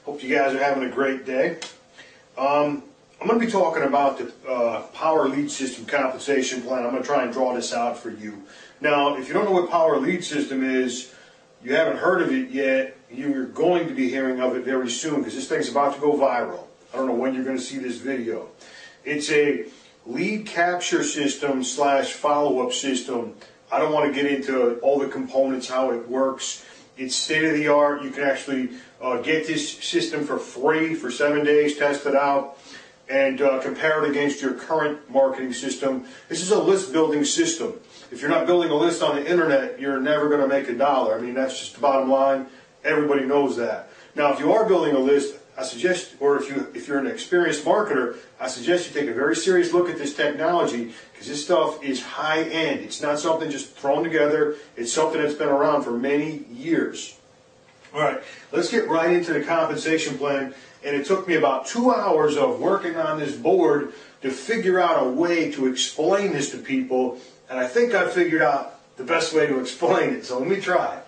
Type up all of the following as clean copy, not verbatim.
Hope you guys are having a great day. I'm going to be talking about the Power Lead System compensation plan. I'm going to try and draw this out for you. Now, if you don't know what Power Lead System is, you haven't heard of it yet, you're going to be hearing of it very soon because this thing's about to go viral. I don't know when you're going to see this video. It's a lead capture system / follow-up system. I don't want to get into all the components, how it works. It's state-of-the-art. You can actually get this system for free for 7 days, test it out, and compare it against your current marketing system. This is a list building system. If you're not building a list on the internet, you're never going to make $1. I mean, that's just the bottom line. Everybody knows that. Now, if you are building a list, I suggest, or if you're an experienced marketer, I suggest you take a very serious look at this technology because this stuff is high end. It's not something just thrown together. It's something that's been around for many years. All right, let's get right into the compensation plan. And it took me about 2 hours of working on this board to figure out a way to explain this to people. And I think I figured out the best way to explain it. So let me try.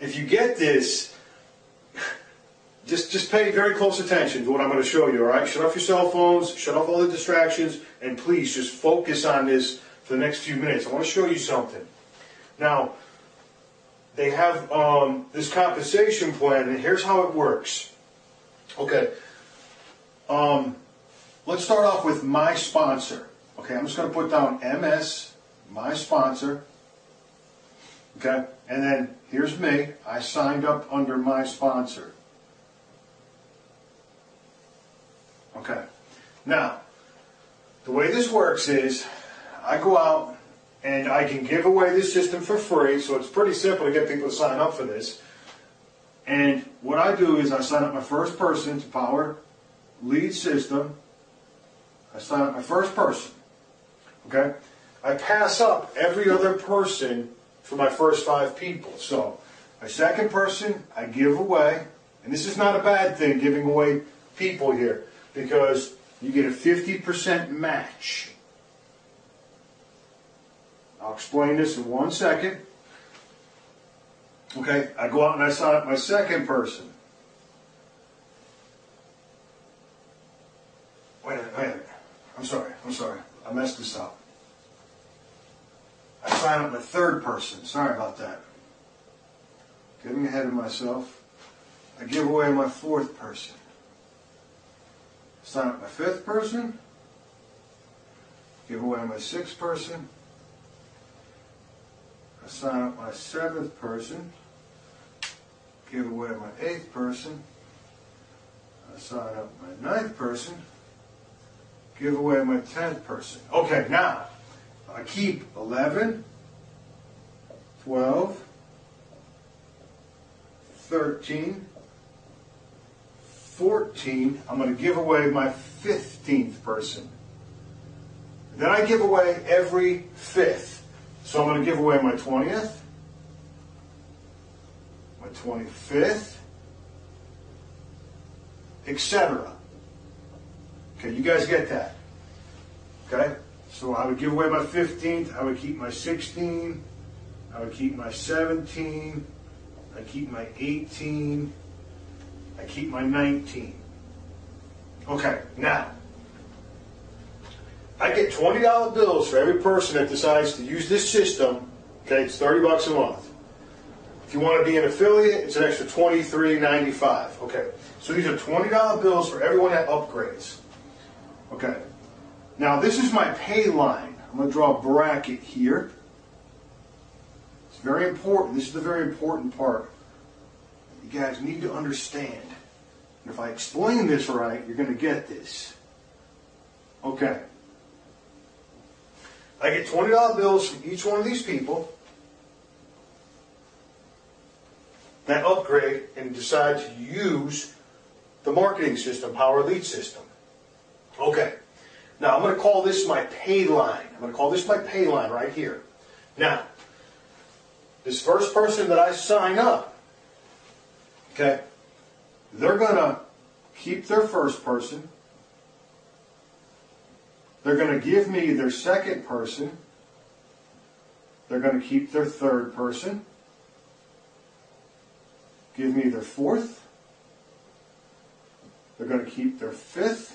If you get this, just pay very close attention to what I'm going to show you, all right? Shut off your cell phones, shut off all the distractions, and please just focus on this for the next few minutes. I want to show you something. Now, they have this compensation plan, and here's how it works. Okay, let's start off with my sponsor. Okay, I'm just going to put down MS, my sponsor. Okay, and then here's me. I signed up under my sponsor. Okay, now, the way this works is I go out and I can give away this system for free, so it's pretty simple to get people to sign up for this. And what I do is I sign up my first person to Power Lead System. I sign up my first person. Okay? I pass up every other person for my first 5 people. So my second person I give away, and this is not a bad thing, giving away people here, because you get a 50% match. I'll explain this in 1 second. Okay, I go out and I sign up my second person. Wait a minute. I'm sorry. I messed this up. I sign up my third person. Sorry about that. Getting ahead of myself. I give away my fourth person. Sign up my fifth person. Give away my sixth person. I sign up my seventh person. Give away my eighth person. I sign up my ninth person. Give away my 10th person. Okay, now I keep 11, 12, 13, 14. I'm going to give away my 15th person. Then I give away every 5th. So I'm going to give away my 20th, my 25th, etc. Okay, you guys get that? Okay? So I would give away my 15th, I would keep my 16, I would keep my 17, I keep my 18, I keep my 19. Okay, now, I get $20 bills for every person that decides to use this system. Okay, it's $30 a month. If you want to be an affiliate, it's an extra $23.95. Okay, so these are $20 bills for everyone that upgrades. Okay, now this is my pay line. I'm going to draw a bracket here. It's very important. This is the very important part. You guys need to understand. And if I explain this right, you're going to get this. Okay. I get $20 bills from each one of these people that upgrade and decide to use the marketing system, Power Lead System. Okay. Now I'm going to call this my pay line. I'm going to call this my pay line right here. Now, this first person that I sign up, okay, they're going to keep their first person. They're going to give me their second person. They're going to keep their third person. Give me their fourth. They're going to keep their 5th.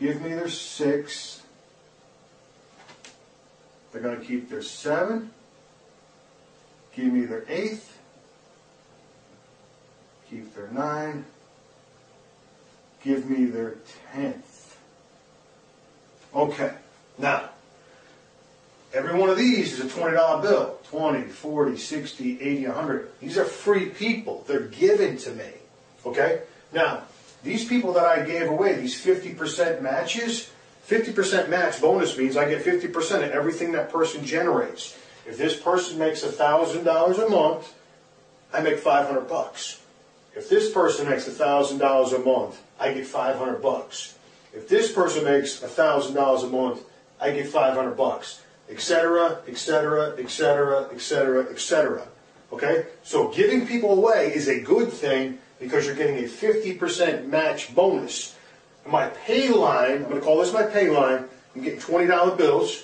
Give me their 6th. They're going to keep their 7th. Give me their 8th. Keep their 9. Give me their 10th. Okay, now, every one of these is a $20 bill. 20, 40, 60, 80, 100. These are free people. They're given to me. Okay? Now, these people that I gave away, these 50% matches, 50% match bonus means I get 50% of everything that person generates. If this person makes $1,000 a month, I make 500 bucks. If this person makes $1,000 a month, I get 500 bucks. If this person makes $1,000 a month, I get 500 bucks, etc., etc., etc., etc., etc. Okay? So giving people away is a good thing because you're getting a 50% match bonus. My pay line, I'm going to call this my pay line, I'm getting $20 bills.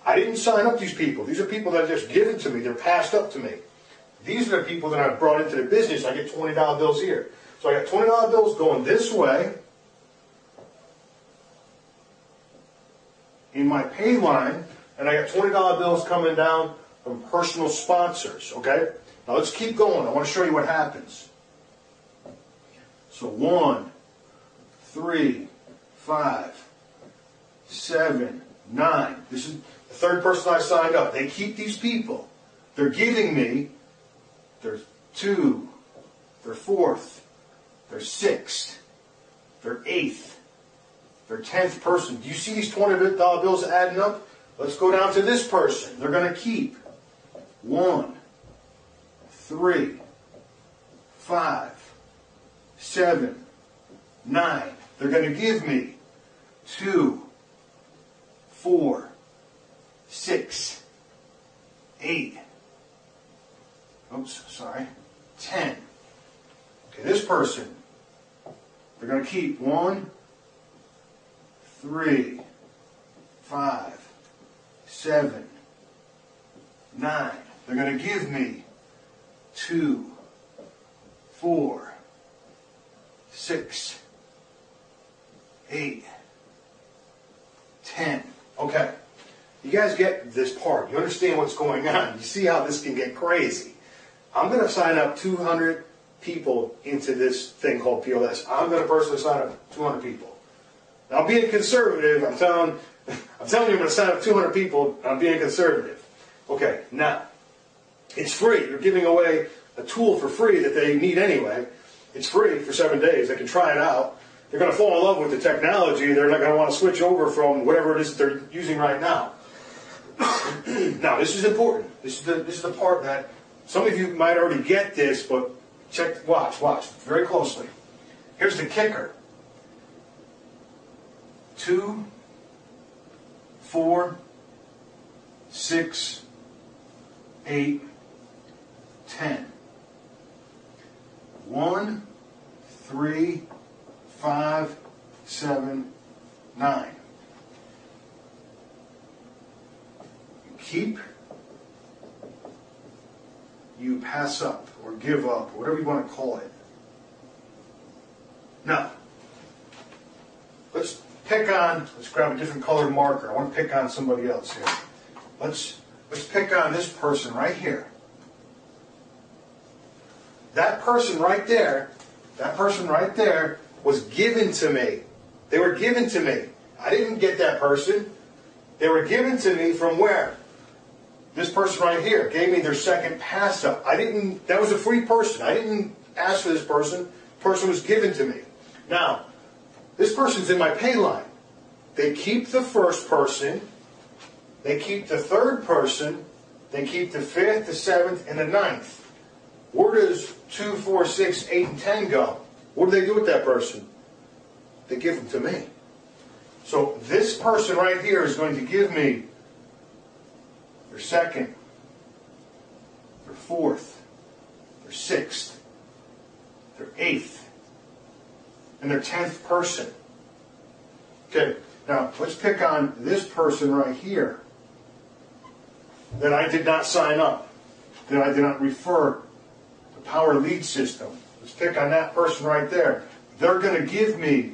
I didn't sign up these people. These are people that are just given to me. They're passed up to me. These are the people that I've brought into the business. I get $20 bills here. So I got $20 bills going this way in my pay line, and I got $20 bills coming down from personal sponsors, okay? Now let's keep going. I want to show you what happens. So 1, 3, 5, 7, 9. This is the third person I signed up. They keep these people. They're giving me their 2, their 4th, their 6th, their 8th, their 10th person. Do you see these $20 bills adding up? Let's go down to this person. They're going to keep 1, 3, 5, 7, 9. They're going to give me 2, 4, 6, 8. Oops, sorry. 10. Okay, this person, they're going to keep 1, 3, 5, 7, 9. They're going to give me 2, 4, 6, 8, 10. Okay. You guys get this part. You understand what's going on. You see how this can get crazy. I'm going to sign up 200 people into this thing called PLS. I'm going to personally sign up 200 people. Now, being conservative, I'm telling you I'm going to sign up 200 people. I'm being conservative. Okay, now, it's free. You're giving away a tool for free that they need anyway. It's free for 7 days. They can try it out. They're going to fall in love with the technology. They're not going to want to switch over from whatever it is that they're using right now. Now, this is important. This is the part that some of you might already get this, but watch very closely. Here's the kicker. 2, 4, 6, 8, 10. 1, 3, 5, 7, 9. You keep, you pass up, or give up, whatever you want to call it. Now, let's grab a different colored marker. I want to pick on somebody else here. Let's pick on this person right here. That person right there was given to me. They were given to me. I didn't get that person. They were given to me from where? This person right here gave me their second pass up. That was a free person. I didn't ask for this person. The person was given to me. Now, this person's in my pay line. They keep the first person. They keep the third person. They keep the 5th, the 7th, and the 9th. Where does 2, 4, 6, 8, and 10 go? What do they do with that person? They give them to me. So this person right here is going to give me their 2nd, their 4th, their 6th, their 8th, and their 10th person. Okay, now let's pick on this person right here that I did not sign up, that I did not refer to Power Lead System. Let's pick on that person right there. They're going to give me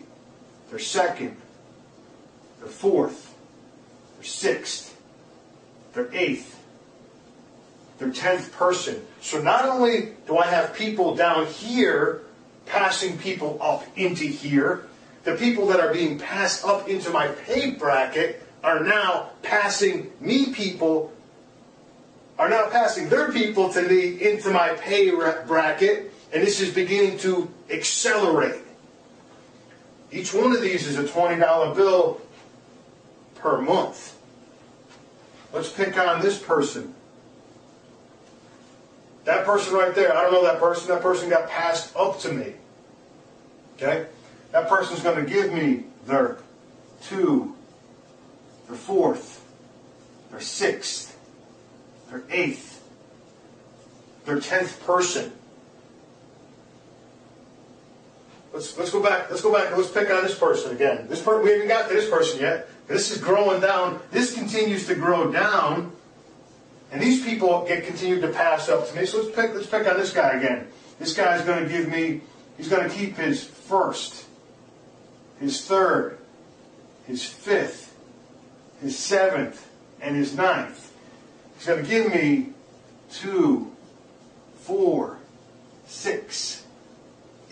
their second, their fourth, their sixth, their eighth, their 10th person. So not only do I have people down here passing people up into here, the people that are being passed up into my pay bracket are now passing me people, are now passing their people to me into my pay bracket, and this is beginning to accelerate. Each one of these is a $20 bill per month. Let's pick on this person. That person right there, I don't know that person. That person got passed up to me. Okay? That person's going to give me their 2, their 4th, their 6th, their 8th, their 10th person. Let's go back. Let's pick on this person again. This person, we haven't got to this person yet. This is growing down. This continues to grow down. And these people continue to pass up to me. So let's pick on this guy again. This guy's going to give me, he's going to keep his 1st, his 3rd, his 5th, his 7th, and his 9th. He's going to give me 2, 4, 6,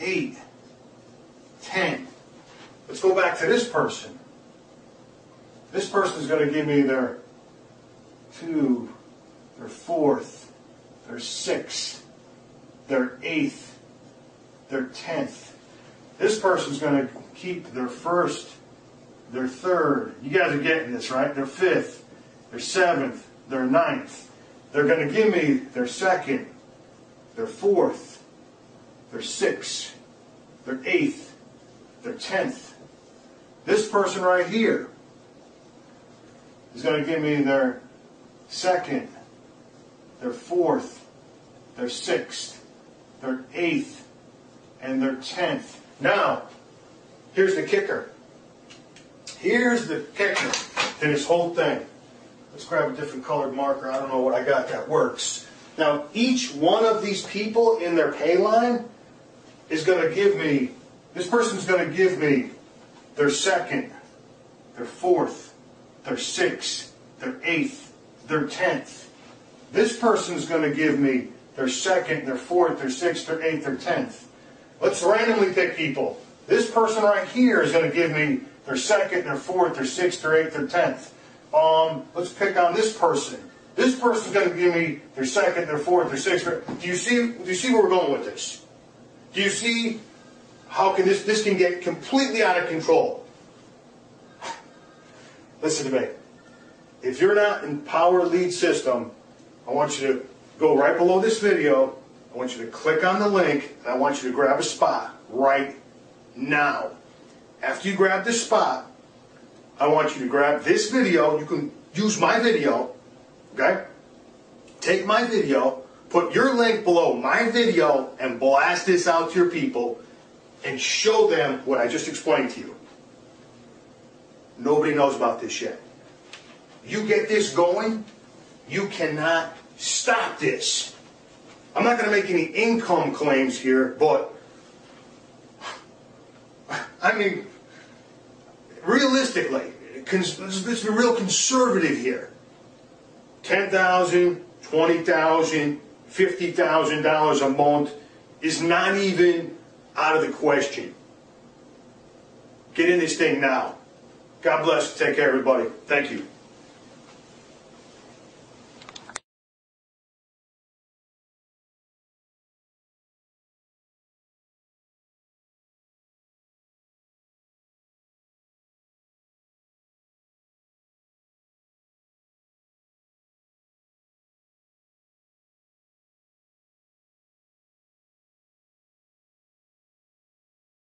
8, 10. Let's go back to this person. This person is going to give me their 2, their 4th, their 6th, their 8th, their 10th. This person's going to keep their 1st, their 3rd. You guys are getting this, right? Their 5th, their 7th, their 9th. They're going to give me their 2nd, their 4th, their 6th, their 8th, their 10th. This person right here is going to give me their 2nd, their 4th, their 6th, their 8th, and their 10th. Now, here's the kicker. Here's the kicker to this whole thing. Let's grab a different colored marker. I don't know what I got that works. Now, each one of these people in their pay line is going to give me, this person's going to give me their 2nd, their 4th, their 6th, their 8th, their 10th. This person's going to give me their 2nd, their 4th, their 6th, their 8th, their 10th. Let's randomly pick people. This person right here is going to give me their 2nd, their 4th, their 6th, their 8th, their 10th. Let's pick on this person. This person's going to give me their 2nd, their 4th, their 6th. Do you see where we're going with this? Do you see how can this can get completely out of control? Listen to me. If you're not in Power Lead System, I want you to go right below this video. I want you to click on the link, and I want you to grab a spot right now. After you grab this spot, I want you to grab this video. You can use my video, okay? Take my video, put your link below my video, and blast this out to your people, and show them what I just explained to you. Nobody knows about this yet. You get this going, you cannot stop this. I'm not going to make any income claims here, but I mean, realistically, let's be real conservative here. $10,000, $20,000, $50,000 a month is not even out of the question. Get in this thing now. God bless. Take care, everybody. Thank you.